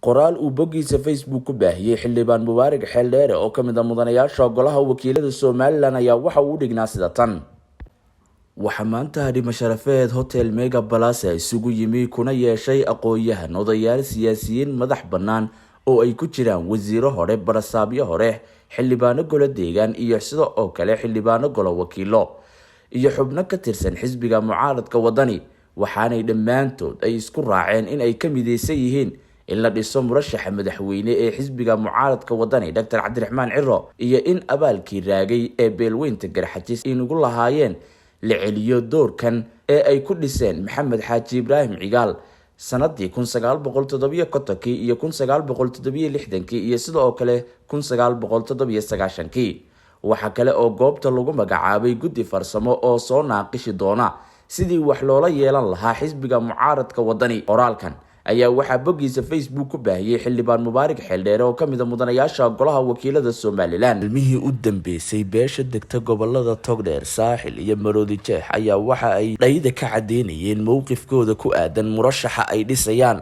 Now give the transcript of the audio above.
qoraal uu boggiisa Facebook ku baahiyay xildhibaan Mubaarak Xeeldheere oo ka mid ah mudanayaasha golaha wakiilada Somaliland ayaa waxa uu dhignaa sida tan. Waxa maanta dhima sharafeed Hotel Mega Palace isugu yimi kuna yeeshay aqoonyahan odayaal siyaasiyiin madax bannaan oo ay ku jiraan wasiiro hore, barasaabyo hore, xildhibaano golo deegaan iyo sidoo kale xildhibaano golo wakiilo iyo xubno ka tirsan xisbiga mucaaradka wadani, waxaanay dhammaantood ay isku raaceen in ay ka mideysan yihiin in la dhiso murashaxa madaxweyne ee xisbiga mucaaradka wadani Dr. Cabdiraxmaan Ciro iyo in abaalkii raagay ee beelweynta Garxajis inugu lahaayeen la celiyo doorkan ee ay ku dhiseen Maxamed Xaaji Ibraahim Cigaal sanadii 1957 iyo 1960 iyo sidoo kale 1997. waxa kale oo goobta lagu magacaabay guddi farsamo oo soo naaqishi doona sidii wax loola yeelan lahaa xisbiga mucaaradka wadani. Qoraalkan ayaa waxa boggiisa Facebook ku baahiyay xildhibaan Mubaarak Xeeldheere oo ka mid ah mudanayaasha golaha wakiilada Somaliland. Ilmihii u dambeysay beesha degta gobolada Togdheer, Saaxil iyo Maroodi Jeex ayaa waxa ay dhayda ka cadeynayeen mowqifkooda ku aadan murashaxa ay dhisayaan.